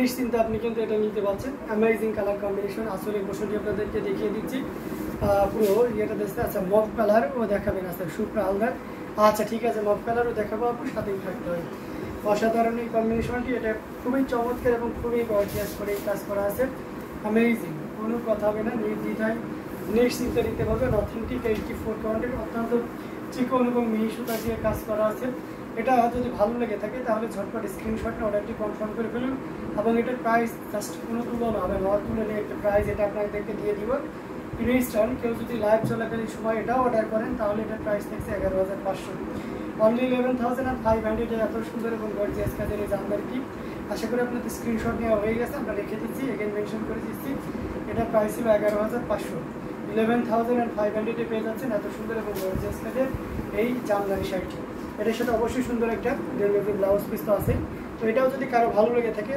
নিশ্চিন্তে আপনি কিন্তু এটা নিতে পারছেন। Amazing colour combination. আসলে বসনটি আপনাদেরকে দেখিয়ে দিচ্ছি পুরো ইয়েটা দেখতে। আচ্ছা মভ কালার ও দেখাবেন। আচ্ছা শুভ্র হালদার, আচ্ছা ঠিক আছে মভ কালারও দেখাবো, আপনি সাথেই থাকতে হবে। অসাধারণ এই কম্বিনেশনটি, এটা খুবই চমৎকার এবং খুবই গর্জিয়াস করে কাজ করা আছে। অ্যামেজিং, কোনো কথা হবে না, নির্দ্বিধায় নিশ্চিন্তে নিতে পারবেন। অথেন্টিক 84 কাউন্টের অত্যন্ত চিকন এবং মিহি সুতা দিয়ে কাজ করা আছে। এটা যদি ভালো লেগে থাকে তাহলে ঝটপট স্ক্রিনশট অর্ডারটি কনফার্ম করে ফেলুন এবং এটার প্রাইস জাস্ট কোনো তুলনা হবে না, তুলনায় একটা প্রাইস এটা আপনাদেরকে দিয়ে দিব ইনস্ট্যান্ট। কেউ যদি লাইভ চলাকালীন সময় এটাও অর্ডার করেন তাহলে এটার প্রাইস থাকছে 11,500, অনলি 11,500। এত সুন্দর এবং গর্জিয়াস কাজের এই জামদানিটি আশা করি আপনাদের স্ক্রিনশট নেওয়া হয়ে গেছে, আমরা রেখে দিচ্ছি, এগেন মেনশন করে দিচ্ছি। এটার প্রাইস ছিল 11,500, 11,500 পেয়ে যাচ্ছেন এত সুন্দর এবং গর্জিয়াস কাজের এই জামদানি শাড়িটি। এটার সাথে অবশ্যই সুন্দর একটা ব্লাউজ পিস তো আছে। তো এটাও যদি কারো ভালো লেগে থাকে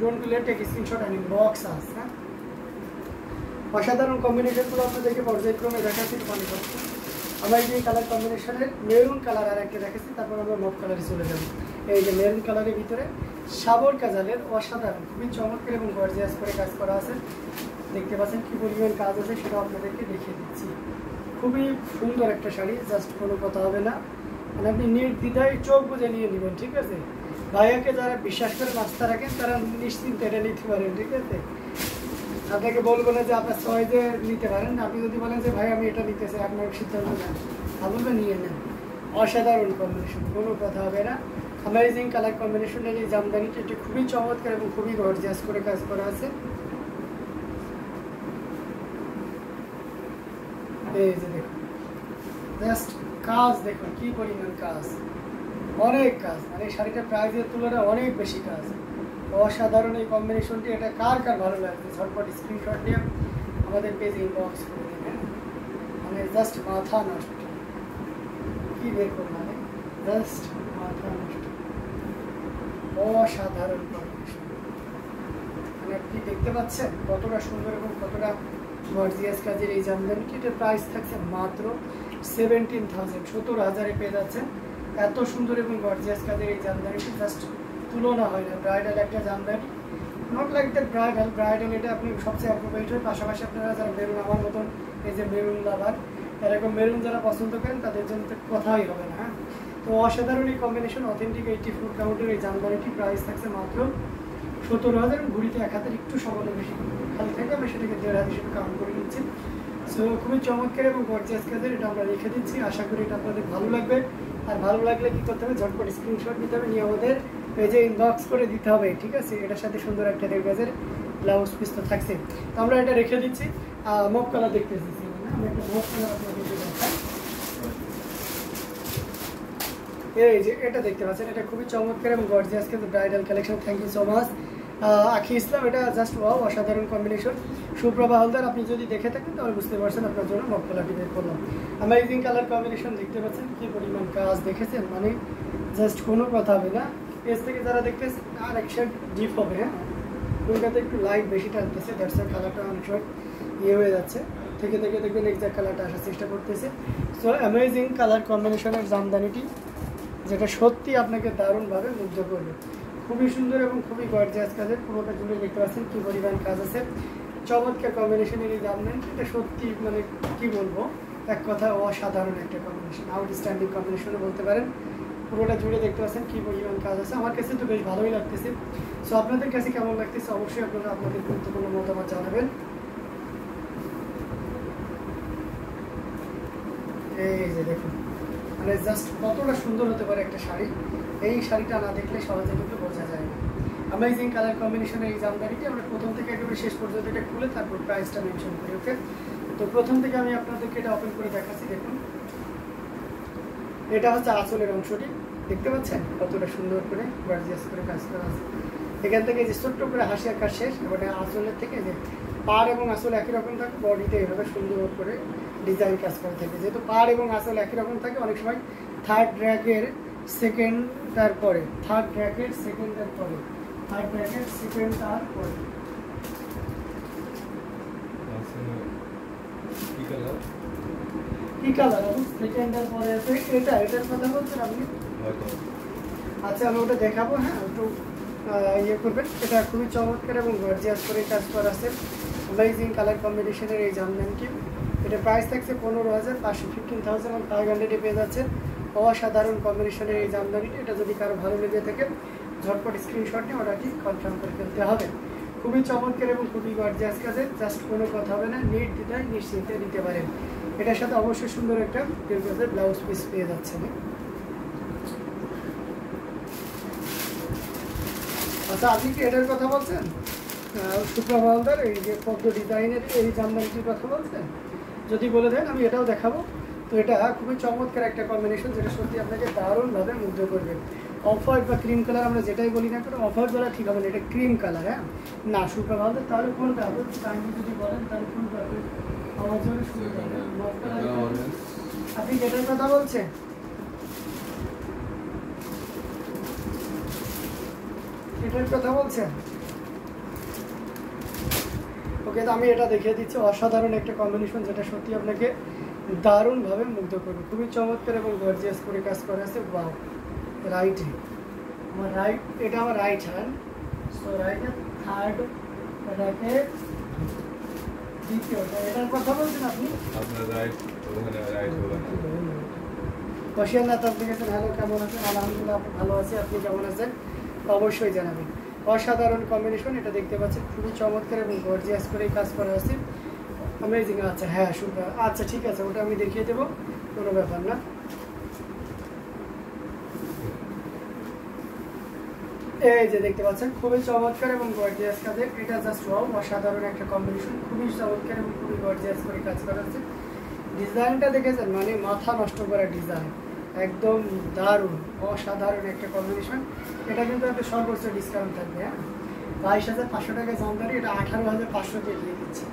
don't be late, take screenshot and inbox us. হ্যাঁ, অসাধারণ কম্বিনেশনগুলো আপনাদেরকে পর্যায়ক্রমে দেখাচ্ছি। আমরা এই কালার কম্বিনেশনের মেরুন কালার আর একটা দেখাচ্ছি, তারপর আমরা মভ কালারে চলে যাব। এই যে মেরুন কালারের ভিতরে সাবর কাজালের অসাধারণ খুবই চমৎকার এবং গর্জিয়াস করে কাজ করা আছে। দেখতে পাচ্ছেন কি পরিমাণ কাজ আছে সেটা আপনাদেরকে দেখিয়ে দিচ্ছি। খুবই সুন্দর একটা শাড়ি, জাস্ট কোনো কথা হবে না, মানে আপনি নির্দ্বিধায় চোখ বুঝে নিয়ে নেবেন। ঠিক আছে, ভাইয়াকে যারা বিশ্বাস করে নাস্তা রাখেন তারা নিশ্চিন্তে এটা নিতে পারেন। ঠিক আছে, আপনাকে বলবো না যে আপনার সহজে নিতে পারেন। আপনি যদি বলেন যে ভাই আমি এটা নিতে চাই, আপনার সিদ্ধান্ত নেন, বলবেন নিয়ে নেন। অসাধারণ কম্বিনেশন, কোনো কথা হবে না। অ্যামেজিং কালার কম্বিনেশনের এই জামদানিটা এটি খুবই চমৎকার এবং খুবই গর্জিয়াস করে কাজ করা আছে। এই যে দেখুন, জাস্ট কাজ দেখুন কি পরিমাণ কাজ, অনেক কাজ, মানে শাড়িটার প্রাইসের তুলনায় অনেক বেশি কাজ। অসাধারণ এই কম্বিনেশনটি, এটা কার কার ভালো লাগবে ঝটপট স্ক্রিনশট নিয়ে আমাদের পেজে ইনবক্স করে দেবেন। মানে জাস্ট মাথা নষ্ট, কি বের করুন, মানে জাস্ট মাথা নষ্ট, অসাধারণ কম্বিনেশন। মানে আপনি দেখতে পাচ্ছেন কতটা সুন্দর এবং কতটা গর্জিয়াস কাজের এই জামদানিটি। এটার প্রাইস থাকছে মাত্র 17,000, 17,000 পেয়ে যাচ্ছেন। এত সুন্দর এবং গর্জিয়াস কাজের এই জামদানিটি জাস্ট তুলনা হয় না। ব্রাইডাল একটা Jamdani, not like that bridal এটা আপনি সবচেয়ে অ্যাপ্রোপ্রিয়েট হয়। পাশাপাশি আপনারা যারা মেরুন, আমার মতন এই যে মেরুন লাভার, এরকম মেরুন যারা পছন্দ করেন তাদের জন্য তো কথাই হবে না। হ্যাঁ, তো অসাধারণ এই কম্বিনেশন অথেন্টিক 84 কাউন্টের এই জামদানিটি প্রাইস থাকছে মাত্র 17,000। ঘুরিতে 1 হাতের একটু সামান্য বেশি খালি থাকে, আমি সেটাকে 1.5 হাত হিসেবে কাউন্ট করে নিচ্ছি। সো খুবই চমৎকার এবং গর্জিয়াস কাজের, এটা আমরা রেখে দিচ্ছি। আশা করি এটা আপনাদের ভালো লাগবে। আর ভালো লাগলে কী করতে হবে, ঝটপট স্ক্রিনশট নিতে হবে, নিয়ে আমাদের পেজে ইনবক্স করে দিতে হবে। ঠিক আছে, এটার সাথে সুন্দর একটা 1.5 গজের ব্লাউজ পিস তো থাকছে। তো আমরা এটা রেখে দিচ্ছি। মভ কালার দেখতে এসেছি, আমি একটা মভ কালার আপনাদেরকে দেখাই। এই যে এটা দেখতে পাচ্ছেন, এটা খুবই চমৎকার এবং গর্জিয়াস কিন্তু bridal collection. Thank you so much Akhi Islam, এটা জাস্ট ওয়াও, অসাধারণ কম্বিনেশন। সুপ্রভা হালদার, আপনি যদি দেখে থাকেন তাহলে বুঝতে পারছেন আপনার জন্য মভ কালারটি বের করলাম। অ্যামেজিং কালার কম্বিনেশন, দেখতে পাচ্ছেন কি পরিমাণ কাজ, দেখেছেন, মানে জাস্ট কোনো কথা হবে না। পেজ থেকে যারা দেখতেছেন আর এক শেড ডিপ হবে। হ্যাঁ, ওইটাতে একটু লাইট বেশি টানতেছে, দ্যাটস ওয়াই কালারটা অনেক সময় ইয়ে হয়ে যাচ্ছে। থেকে থেকে দেখবেন এক্সাক্ট কালারটা আসার চেষ্টা করতেছে। সো অ্যামেজিং কালার কম্বিনেশনের জামদানিটি, যেটা সত্যি আপনাকে দারুণভাবে মুগ্ধ করবে। খুবই সুন্দর এবং খুবই গর্জিয়াস কাজের, পুরোটা জুড়ে দেখতে পাচ্ছেন কী পরিমাণ কাজ আছে। চমৎকার কম্বিনেশনের এই জামদানি, এটা সত্যি মানে কি বলবো, এক কথা অসাধারণ একটা কম্বিনেশন, আউটস্ট্যান্ডিং কম্বিনেশনে বলতে পারেন। পুরোটা জুড়ে দেখতে পাচ্ছেন কী পরিমাণ কাজ আছে। আমার কাছে তো বেশ ভালোই লাগতেছে। সো আপনাদের কাছে কেমন লাগতেছে অবশ্যই আপনারা আপনাদের গুরুত্বপূর্ণ মতামত জানাবেন। এই যে দেখুন, মানে জাস্ট কতটা সুন্দর হতে পারে একটা শাড়ি, এই শাড়িটা না দেখলে সহজে কিন্তু বোঝা যায় না। অ্যামেজিং কালার কম্বিনেশনের এই জামদানিটি আমরা প্রথম থেকে একেবারে শেষ পর্যন্ত এটা খুলে তারপর প্রাইসটা মেনশন করি। ওকে, তো প্রথম থেকে আমি আপনাদেরকে এটা ওপেন করে দেখাচ্ছি। দেখুন, এটা হচ্ছে আঁচলের অংশটি, দেখতে পাচ্ছেন কতটা সুন্দর করে গর্জিয়াস করে কাজ করা আছে। এখান থেকে যে ছোট্ট করে হাসি আঁকার শেষ, এবারে আঁচলের থেকে যে পাড় এবং আঁচল একই রকম থাকে, বডিতে এভাবে সুন্দর করে ডিজাইন কাজ করে থাকে। যেহেতু পাড় এবং আঁচল একই রকম থাকে, অনেক সময় থার্ড র্যাকের সেকেন্ডটার পরে, থার্ড র্যাকের সেকেন্ডটার পরে, থার্ড র্যাকের সেকেন্ডটার পরে কি কালার সেকেন্ডটার পরে আছে, এটার কথা বলছেন আপনি? আচ্ছা, আমি ওটা দেখাবো। হ্যাঁ, একটু ইয়ে করবেন। এটা খুবই চমৎকার এবং গর্জিয়াস করে কাজ করা আছে, অ্যামেজিং কালার কম্বিনেশনের এই জামদানিটি। এটা প্রাইস থাকছে 15,500, 15,500 পেয়ে যাচ্ছে। অসাধারণ কম্বিনেশনের এই জামদানিটি। এটা যদি কারো ভালো লেগে থাকে ঝটপট স্ক্রিনশট নিয়ে অর্ডারটি কনফার্ম করে ফেলতে হবে। খুবই চমৎকার এবং খুবই গর্জিয়াস কাজে, জাস্ট কোনো কথা হবে না, নির্দ্বিধায় নিশ্চিন্তে দিতে পারেন। এটার সাথে অবশ্যই সুন্দর একটা ব্লাউজ পিস পেয়ে যাচ্ছেন। আচ্ছা, আপনি কি এটার কথা বলছেন? সুপ্রভালদার এই যে পদ্ম ডিজাইনের এই জামদানিটির কথা বলছেন? যদি বলে দেন আমি এটাও দেখাবো। তো এটা খুবই চমৎকার একটা কম্বিনেশন, যেটা সত্যি আপনাকে দারুণভাবে মুগ্ধ করবে। অফ হোয়াইট বা ক্রিম কালার আমরা যেটাই বলি না কেন, অফ হোয়াইট বলা ঠিক হবে না, এটা ক্রিম কালার। হ্যাঁ না সুপ্রভালদার, তাহলে কোনটা হবে টাইমটি যদি বলেন তাহলে কোনটা হবে? আমার জন্য সুবিধা হবে। আপনি যেটার কথা বলছেন এটার কথা বলছেন? ওকে, তো আমি এটা দেখিয়ে দিচ্ছি। অসাধারণ একটা কম্বিনেশন, যেটা সত্যি আপনাকে দারুণভাবে মুগ্ধ করবে। খুবই চমৎকার এবং গর্জিয়াস করে কাজ করা আছে। ওয়াও, রাইটে আমার রাইট, এটা আমার রাইট হ্যান্ড। সো রাইটে থার্ড, এটাকে দ্বিতীয়টা। এটার কথা বলছেন আপনি? আপনার রাইট, ওখানে রাইট বলেন। বসিয়ান না, আপনি গেছেন। হ্যালো, কেমন আছেন? আলহামদুলিল্লাহ, আপনি ভালো আছি। আপনি কেমন আছেন অবশ্যই জানাবেন। অসাধারণ কম্বিনেশন, এটা দেখতে পাচ্ছেন খুবই চমৎকার এবং গর্জিয়াস করে কাজ করা আছে, অ্যামেজিং। আচ্ছা হ্যাঁ সুন্দর, আচ্ছা ঠিক আছে, ওটা আমি দেখিয়ে দেবো, কোনো ব্যাপার না। এই যে দেখতে পাচ্ছেন খুবই চমৎকার এবং গর্জিয়াস কাজে, এটা জাস্ট ওয়াও, অসাধারণ একটা কম্বিনেশন, খুবই চমৎকার এবং খুবই গর্জিয়াস করে কাজ করা আছে। ডিজাইনটা দেখেছেন, মানে মাথা নষ্ট করা ডিজাইন, একদম দারুণ অসাধারণ একটা কম্বিনেশন। এটা কিন্তু একটা সর্বোচ্চ ডিসকাউন্ট থাকবে। হ্যাঁ 22,500 টাকা জামদানি, এটা 18,500-তে দিয়ে দিচ্ছে।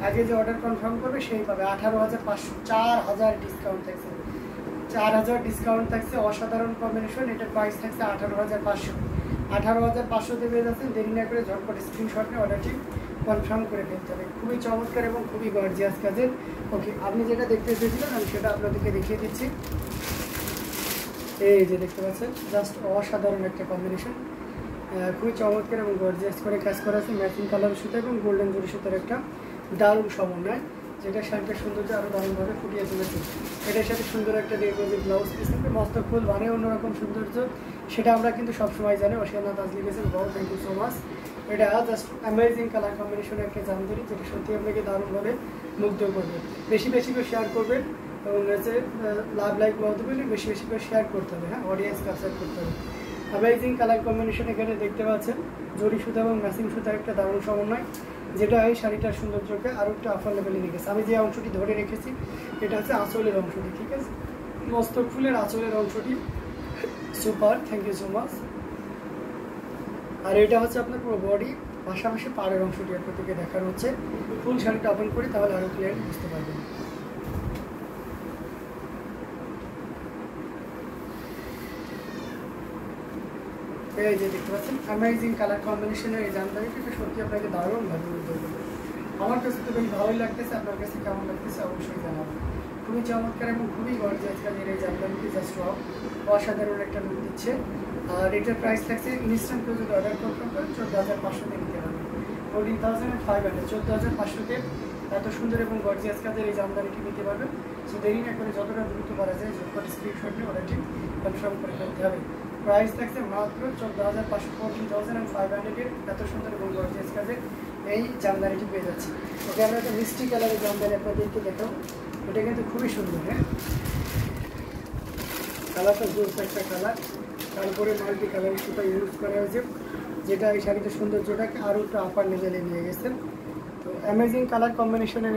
আগে যে অর্ডার কনফার্ম করবে সেই পাবে 18,500, 4,000 ডিসকাউন্ট থাকছে, 4,000 ডিসকাউন্ট থাকছে। অসাধারণ কম্বিনেশন, এটার প্রাইস থাকছে 18,500। 18,500-তে পেয়ে যাচ্ছেন। দেরি না করে ঝটপট স্ক্রিনশট নিয়ে অর্ডারটি কনফার্ম করে ফেলতে হবে। খুবই চমৎকার এবং খুবই গর্জিয়াস কাজের। ওকে, আপনি যেটা দেখতে এসেছিলেন আমি সেটা আপনাদেরকে দেখিয়ে দিচ্ছি। এই যে দেখতে পাচ্ছেন, জাস্ট অসাধারণ একটা কম্বিনেশন, খুবই চমৎকার এবং গর্জিয়াস করে কাজ করা আছে। ম্যাচিং কালার সুতা এবং গোল্ডেন জরি সুতার একটা দারুণ সমন্বয়, যেটা শাড়িটার সৌন্দর্য আরও দারুণভাবে ফুটিয়ে তুলেছে। এটার সাথে সুন্দর একটা যে ব্লাউজ পিস থাকবে, মস্তক ফুল মানে অন্যরকম সৌন্দর্য, সেটা আমরা কিন্তু সবসময় জানি। অসিয়ানা তাজলি গেছেন, বহু থ্যাংক ইউ সো মাচ। এটা জাস্ট অ্যামেজিং কালার কম্বিনেশনের একটা জামদানি, যেটা সত্যি আপনাকে দারুণভাবে মুগ্ধ করবে। বেশি বেশি করে শেয়ার করবেন এবং হচ্ছে লাভ লাইক মহত্বপূর্ণ, বেশি বেশি করে শেয়ার করতে হবে। হ্যাঁ অডিয়েন্স ক্যাপচার করতে হবে। অ্যামেজিং কালার কম্বিনেশন এখানে দেখতে পাচ্ছেন, জরি সুতা এবং ম্যাচিং সুতার একটা দারুণ সমন্বয়, যেটা এই শাড়িটার সৌন্দর্যকে আরও একটু আফার লেভেলে নিয়ে গেছে। আমি যে অংশটি ধরে রেখেছি এটা হচ্ছে আঁচলের অংশটি, ঠিক আছে, মস্তক ফুলের আঁচলের অংশটি। Super, thank you so much. আর এটা হচ্ছে আপনার পুরো বডি, পাশাপাশি পাড়ের অংশটি আপনাদেরকে দেখানো হচ্ছে। ফুল শাড়িটা ওপেন করি, তাহলে আরও ক্লিয়ার বুঝতে পারবেন। এই যে দেখতে পাচ্ছেন অ্যামেজিং কালার কম্বিনেশনের এই জামদানিটা সত্যি আপনাকে দারুণভাবে মুগ্ধ করবে। আমার কাছে তো বেশ ভালোই লাগতেছে, আপনার কাছে কেমন লাগতেছে অবশ্যই জানাবেন। খুবই চমৎকার এবং খুবই গর্জিয়াস কাজের এই জামদানিটি, জাস্ট অসাধারণ একটা লুক দিচ্ছে। আর এটার প্রাইস থাকছে ইনস্ট্যান্ট করে যদি অর্ডার কনফার্ম করেন 14,500-তে নিতে পারবেন। 14,500, 14,500-তে এত সুন্দর এবং গর্জিয়াস কাজের এই জামদানিটি নিতে পারবেন। সো দেরি না করে যতটা দ্রুত করা যায় ঝটপট স্ক্রিনশট নিয়ে অর্ডারটি কনফার্ম করে ফেলতে হবে। প্রাইস থাকছে মাত্র 14,500, 14,500-এর এত সুন্দর এবং গর্জিয়াস কাজের এই জামদানিটি পেয়ে যাচ্ছে। ওকে, আমরা একটা মিষ্টি কালারের জামদানি আপনাদেরকে দেখাবো। এটা কিন্তু খুবই সুন্দর। হ্যাঁ কালারটা জোস একটা কালার, তারপরে মাল্টি কালারের সুতা ইউজ করা হয়েছে, যেটা এই শাড়িতে সৌন্দর্যটাকে আরও একটু আপার লেভেলে নিয়ে গেছে। তো অ্যামেজিং কালার কম্বিনেশনের